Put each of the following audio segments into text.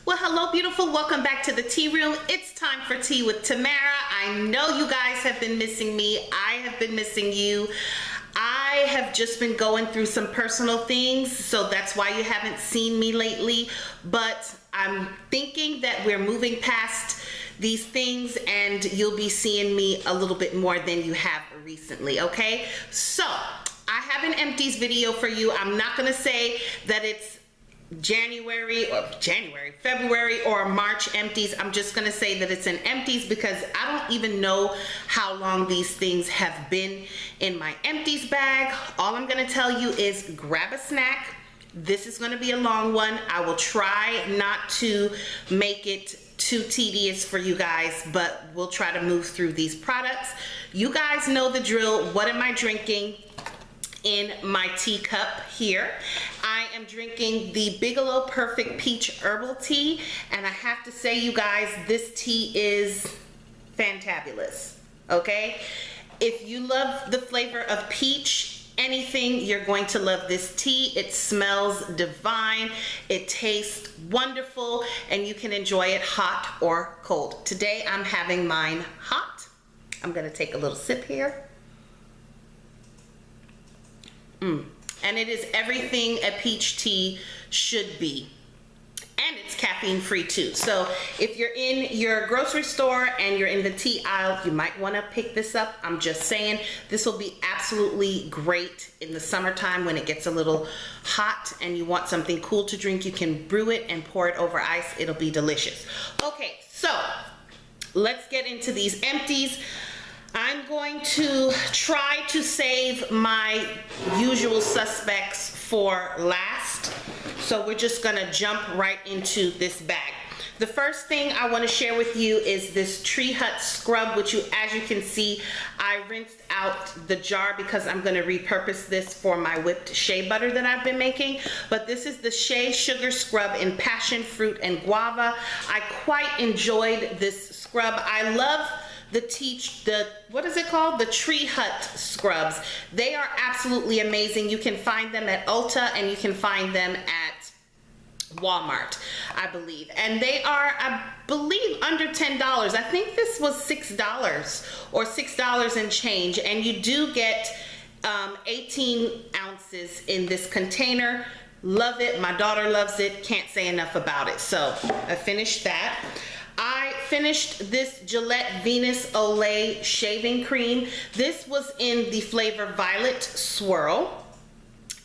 Well, hello, beautiful. Welcome back to the tea room. It's time for tea with Tamara. I know you guys have been missing me. I have been missing you. I have just been going through some personal things, so that's why you haven't seen me lately. But I'm thinking that we're moving past these things and you'll be seeing me a little bit more than you have recently, okay? So I have an empties video for you. I'm not gonna say that it's February or March empties. I'm just gonna say that it's an empties because I don't even know how long these things have been in my empties bag. All I'm gonna tell you is grab a snack. This is gonna be a long one. I will try not to make it too tedious for you guys, but we'll try to move through these products. You guys know the drill. What am I drinking in my teacup here? I am drinking the Bigelow Perfect Peach Herbal Tea, and I have to say, you guys, this tea is fantabulous, okay? If you love the flavor of peach, anything, you're going to love this tea. It smells divine, it tastes wonderful, and you can enjoy it hot or cold. Today, I'm having mine hot. I'm gonna take a little sip here. And it is everything a peach tea should be. And it's caffeine free too. So if you're in your grocery store and you're in the tea aisle, you might want to pick this up. I'm just saying, this will be absolutely great in the summertime when it gets a little hot and you want something cool to drink. You can brew it and pour it over ice. It'll be delicious. Okay, so let's get into these empties. I'm going to try to save my usual suspects for last. So we're just gonna jump right into this bag. The first thing I wanna share with you is this Tree Hut scrub, which as you can see, I rinsed out the jar because I'm gonna repurpose this for my whipped shea butter that I've been making. But this is the Shea Sugar Scrub in Passion Fruit and Guava. I quite enjoyed this scrub. I love what is it called? The Tree Hut scrubs. They are absolutely amazing. You can find them at Ulta and you can find them at Walmart, I believe. And they are, I believe, under $10. I think this was $6 or $6 and change. And you do get 18 ounces in this container. Love it. My daughter loves it. Can't say enough about it. So I finished that. I finished this Gillette Venus Olay shaving cream. This was in the flavor Violet Swirl,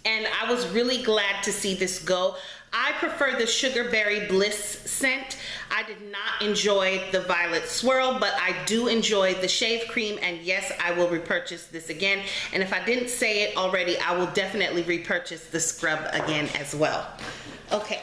and I was really glad to see this go. I prefer the Sugarberry Bliss scent. I did not enjoy the Violet Swirl, but I do enjoy the shave cream, and yes, I will repurchase this again. And if I didn't say it already, I will definitely repurchase the scrub again as well. Okay,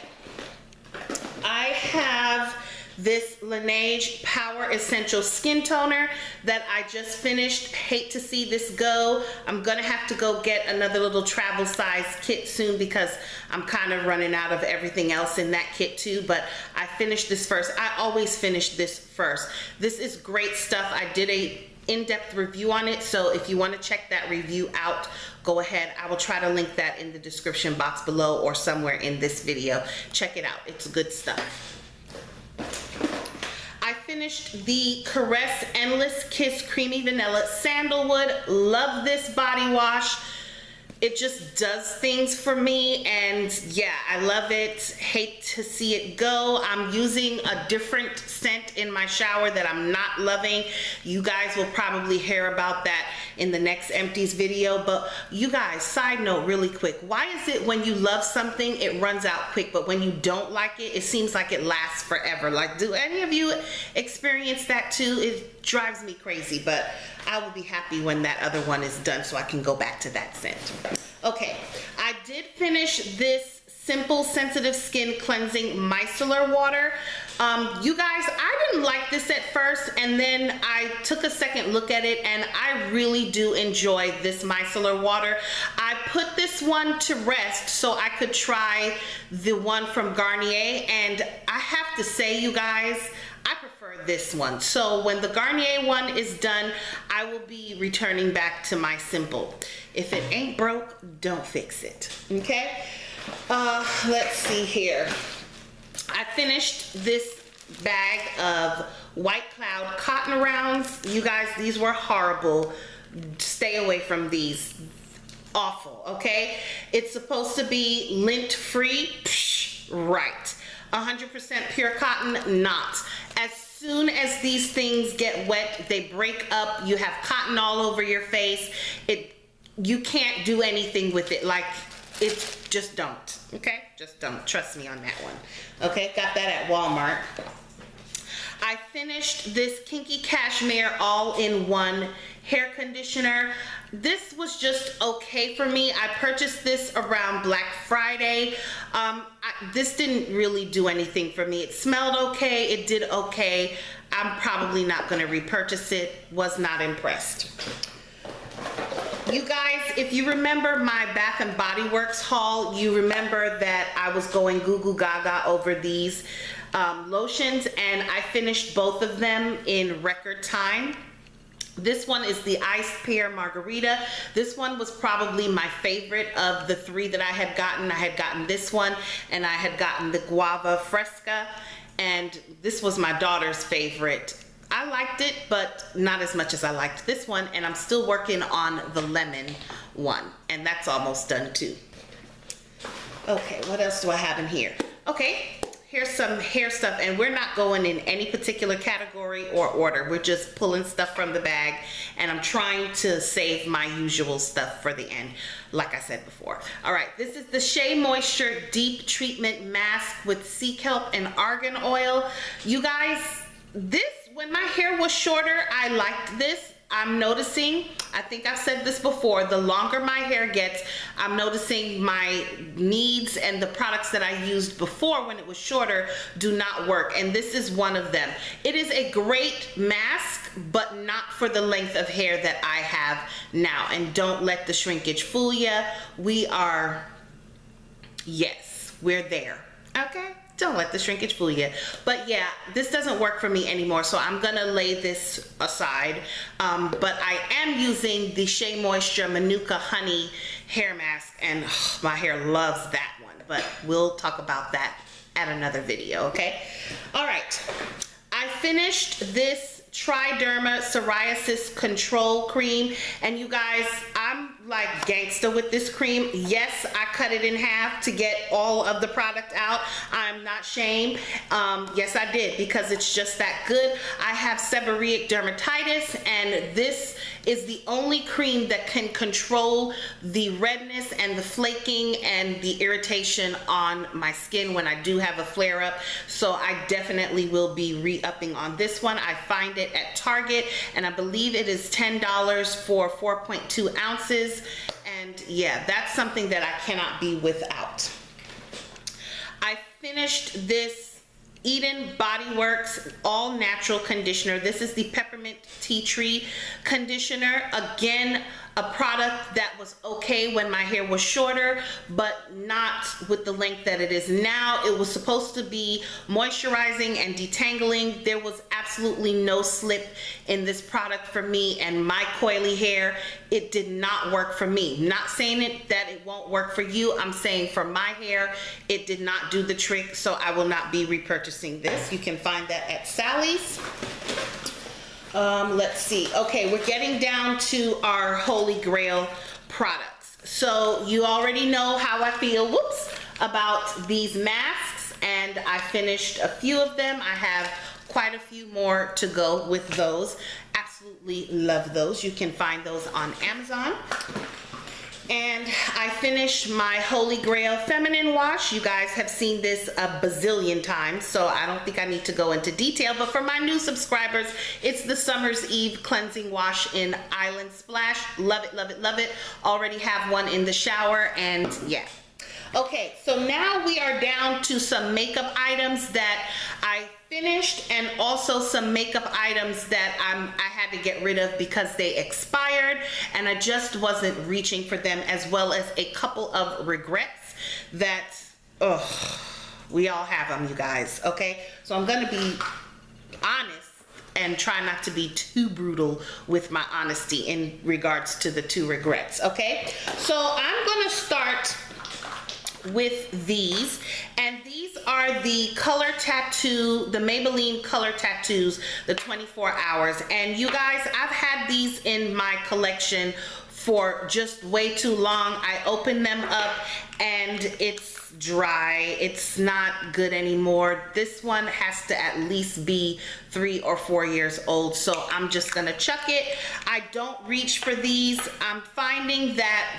I have this Laneige Power Essential Skin Toner that I just finished. Hate to see this go. I'm gonna have to go get another little travel size kit soon because I'm kind of running out of everything else in that kit too, but I finished this first. I always finish this first. This is great stuff. I did a in-depth review on it, so if you want to check that review out, go ahead. I will try to link that in the description box below or somewhere in this video. Check it out. It's good stuff. I finished the Caress Endless Kiss Creamy Vanilla Sandalwood. Love this body wash. It just does things for me, and yeah, I love it. Hate to see it go. I'm using a different scent in my shower that I'm not loving. You guys will probably hear about that in the next empties video. But you guys, side note really quick, why is it when you love something it runs out quick, but when you don't like it, it seems like it lasts forever? Like, do any of you experience that too? It drives me crazy, but I will be happy when that other one is done so I can go back to that scent. Okay, I did finish this Simple Sensitive Skin Cleansing Micellar Water. You guys, I didn't like this at first, and then I took a second look at it, and I really do enjoy this micellar water. I put this one to rest so I could try the one from Garnier, and I have to say, you guys, I prefer this one. So when the Garnier one is done, I will be returning back to my Simple. If it ain't broke, don't fix it, okay? Let's see here. I finished this bag of White Cloud cotton rounds. You guys, these were horrible. Stay away from these. Awful, okay? It's supposed to be lint free. Psh, right. 100% pure cotton, not. As soon as these things get wet, they break up. You have cotton all over your face. You can't do anything with it. Like, it's just don't, okay? Just don't. Trust me on that one. Okay, got that at Walmart. I finished this Kinky Cashmere all-in-one hair conditioner. This was just okay for me. I purchased this around Black Friday. This didn't really do anything for me. It smelled okay. It did okay. I'm probably not going to repurchase it. Was not impressed. You guys, if you remember my Bath and Body Works haul, you remember that I was going goo goo gaga over these lotions, and I finished both of them in record time. This one is the Iced Pear Margarita. This one was probably my favorite of the three that I had gotten. I had gotten this one, and I had gotten the Guava Fresca, and this was my daughter's favorite. I liked it, but not as much as I liked this one, and I'm still working on the lemon one, and that's almost done too. Okay, what else do I have in here? Okay, here's some hair stuff, and we're not going in any particular category or order. We're just pulling stuff from the bag, and I'm trying to save my usual stuff for the end, like I said before. All right, this is the Shea Moisture Deep Treatment Mask with sea kelp and argan oil. You guys, this, when my hair was shorter, I liked this. I'm noticing, I think I've said this before, the longer my hair gets, I'm noticing my needs and the products that I used before when it was shorter do not work, and this is one of them. It is a great mask, but not for the length of hair that I have now, and don't let the shrinkage fool you. We are, yes, we're there, okay? Don't let the shrinkage fool you. But yeah, this doesn't work for me anymore, so I'm gonna lay this aside. But I am using the Shea Moisture Manuka Honey hair mask, and my hair loves that one, but we'll talk about that at another video, okay? All right, I finished this Triderma Psoriasis Control Cream, and you guys, I'm like gangsta with this cream. Yes, I cut it in half to get all of the product out. I'm not ashamed. Yes, I did, because it's just that good. I have seborrheic dermatitis, and this is the only cream that can control the redness and the flaking and the irritation on my skin when I do have a flare-up. So I definitely will be re-upping on this one. I find it at Target, and I believe it is $10 for 4.2 ounces. And yeah, that's something that I cannot be without. I finished this Eden Body Works all natural conditioner. This is the peppermint tea tree conditioner. Again, a product that was okay when my hair was shorter, but not with the length that it is now. It was supposed to be moisturizing and detangling. There was absolutely no slip in this product for me and my coily hair. It did not work for me. Not saying that it won't work for you. I'm saying for my hair, it did not do the trick, so I will not be repurchasing this. You can find that at Sally's. Let's see. Okay, we're getting down to our Holy Grail products. So you already know how I feel, whoops, about these masks, and I finished a few of them. I have quite a few more to go with those. Absolutely love those. You can find those on Amazon. And I finished my Holy Grail Feminine Wash. You guys have seen this a bazillion times, so I don't think I need to go into detail. But for my new subscribers, it's the Summer's Eve Cleansing Wash in Island Splash. Love it, love it, love it. Already have one in the shower, and yeah. Okay, so now we are down to some makeup items that I finished, and also some makeup items that I had to get rid of because they expired and I just wasn't reaching for them, as well as a couple of regrets that, we all have them, you guys, okay? So I'm gonna be honest and try not to be too brutal with my honesty in regards to the two regrets, okay? So I'm gonna start with these, and these are the color tattoo, the Maybelline color tattoos, the 24 hours. And you guys, I've had these in my collection for just way too long. I opened them up and it's dry. It's not good anymore. This one has to at least be 3 or 4 years old, so I'm just gonna chuck it. I don't reach for these. I'm finding that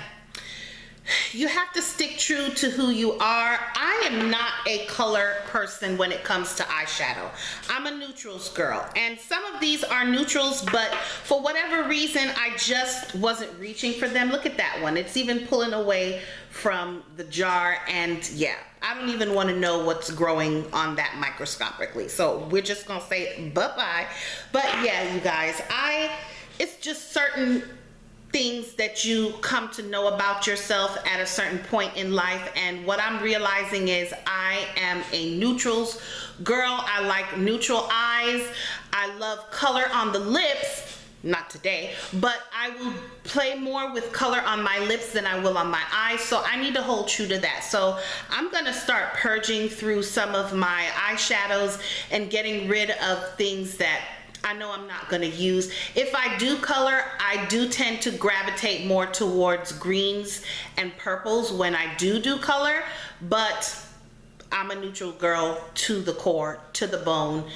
you have to stick true to who you are. I am not a color person when it comes to eyeshadow. I'm a neutrals girl, and some of these are neutrals, but for whatever reason, I just wasn't reaching for them. Look at that one. It's even pulling away from the jar, and yeah, I don't even want to know what's growing on that microscopically. So we're just gonna say bye-bye. But yeah, you guys, it's just certain things that you come to know about yourself at a certain point in life, and what I'm realizing is I am a neutrals girl. I like neutral eyes. I love color on the lips. Not today, but I will play more with color on my lips than I will on my eyes, so I need to hold true to that. So I'm gonna start purging through some of my eyeshadows and getting rid of things that I know I'm not gonna use. If I do color, I do tend to gravitate more towards greens and purples when I do color, but I'm a neutral girl to the core, to the bone.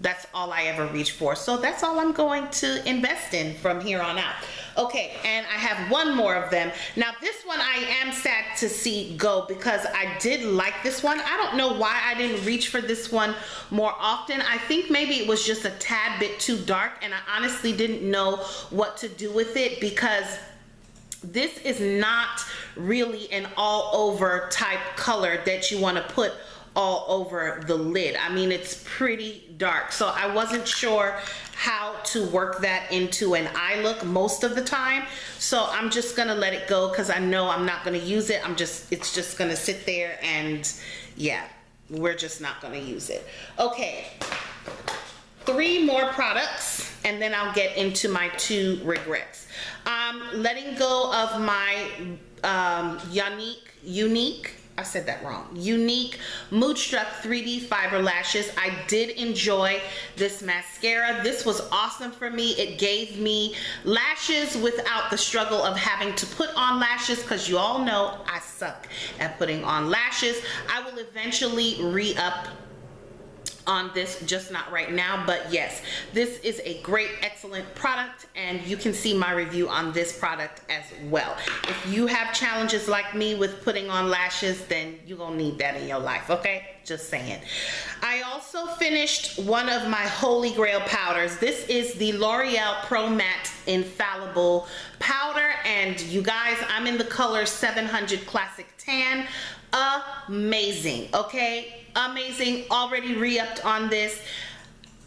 That's all I ever reach for. So that's all I'm going to invest in from here on out. Okay, and I have one more of them. Now this one I am sad to see go because I did like this one. I don't know why I didn't reach for this one more often. I think maybe it was just a tad bit too dark, and I honestly didn't know what to do with it because this is not really an all over type color that you want to put all over the lid. I mean, it's pretty dark, so I wasn't sure how to work that into an eye look most of the time. So I'm just gonna let it go because I know I'm not gonna use it. It's just gonna sit there, and yeah, we're just not gonna use it. Okay, 3 more products and then I'll get into my 2 regrets. Letting go of my unique I said that wrong. Unique Moodstruck 3D Fiber Lashes. I did enjoy this mascara. This was awesome for me. It gave me lashes without the struggle of having to put on lashes, because you all know I suck at putting on lashes. I will eventually re-up on this, just not right now, but yes, this is a great, excellent product, and you can see my review on this product as well. If you have challenges like me with putting on lashes, then you're gonna need that in your life, okay? Just saying. I also finished one of my holy grail powders. This is the L'Oreal Pro Matte Infallible Powder, and you guys, I'm in the color 700 Classic Tan. Amazing, okay? Amazing. Already re-upped on this.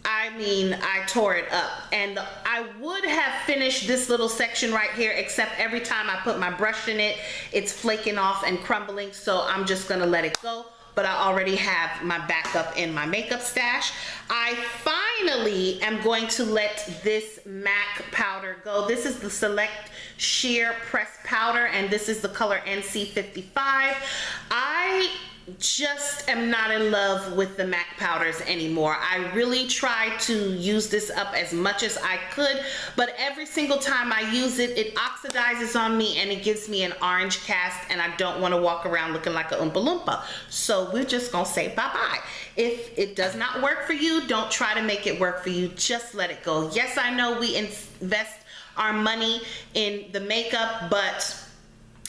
I mean, I tore it up, and I would have finished this little section right here, except every time I put my brush in it, it's flaking off and crumbling, so I'm just gonna let it go. But I already have my backup in my makeup stash. I finally am going to let this MAC powder go. This is the Select Sheer Press Powder, and this is the color NC55. I just am not in love with the MAC powders anymore. I really try to use this up as much as I could, but every single time I use it, it oxidizes on me and it gives me an orange cast, and I don't want to walk around looking like a Oompa Loompa. So we're just gonna say bye-bye. If it does not work for you, don't try to make it work for you. Just let it go. Yes, I know we invest our money in the makeup, but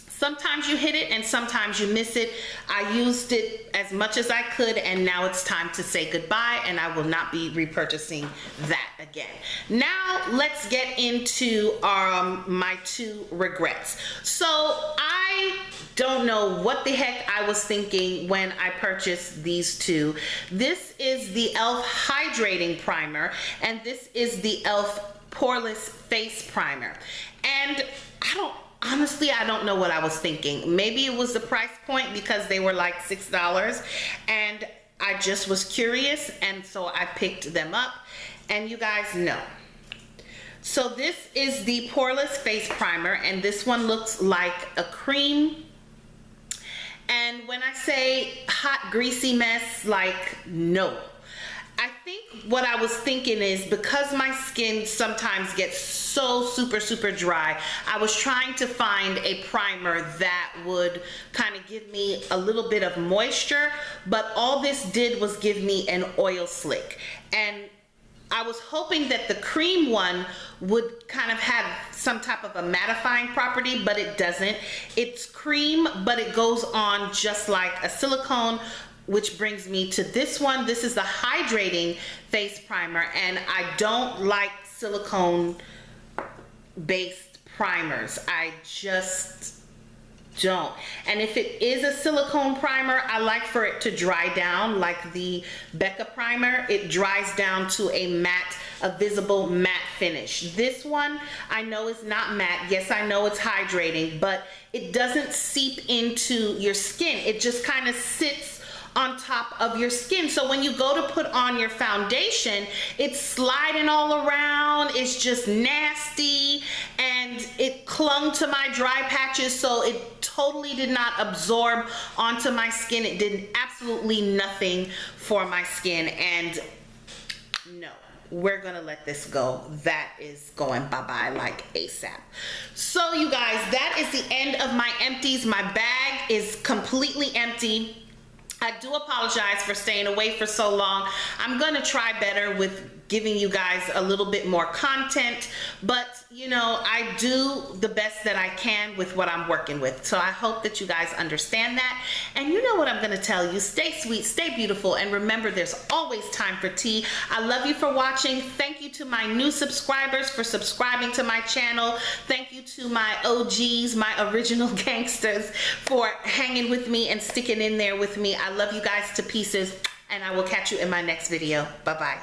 sometimes you hit it and sometimes you miss it. I used it as much as I could, and now it's time to say goodbye, and I will not be repurchasing that again. Now let's get into my 2 regrets. So I don't know what the heck I was thinking when I purchased these 2. This is the e.l.f. Hydrating Primer, and this is the e.l.f. Poreless Face Primer. And honestly, I don't know what I was thinking. Maybe it was the price point because they were like $6, and I just was curious, and so I picked them up, and you guys know. So this is the Poreless Face Primer, and this one looks like a cream, And when I say hot, greasy mess, like, no. I think what I was thinking is, because my skin sometimes gets so super dry, I was trying to find a primer that would kind of give me a little bit of moisture, but all this did was give me an oil slick. And I was hoping that the cream one would kind of have some type of a mattifying property, but it doesn't. It's cream, but it goes on just like a silicone, which brings me to this one. This is the hydrating face primer, and I don't like silicone based primers. I just don't. And if it is a silicone primer, I like for it to dry down like the Becca primer. It dries down to a matte, a visible matte finish. This one I know is not matte. Yes, I know it's hydrating, but it doesn't seep into your skin. It just kind of sits on top of your skin. So when you go to put on your foundation, it's sliding all around. It's just nasty, and it clung to my dry patches, so it totally did not absorb onto my skin. It did absolutely nothing for my skin, and no, we're gonna let this go. That is going bye-bye like ASAP. So you guys, that is the end of my empties. My bag is completely empty. I do apologize for staying away for so long. I'm gonna try better with giving you guys a little bit more content, but you know, I do the best that I can with what I'm working with. So I hope that you guys understand that. And you know what I'm gonna tell you, stay sweet, stay beautiful, and remember, there's always time for tea. I love you for watching. Thank you to my new subscribers for subscribing to my channel. Thank you to my OGs, my original gangsters, for hanging with me and sticking in there with me. I love you guys to pieces, and I will catch you in my next video. Bye-bye.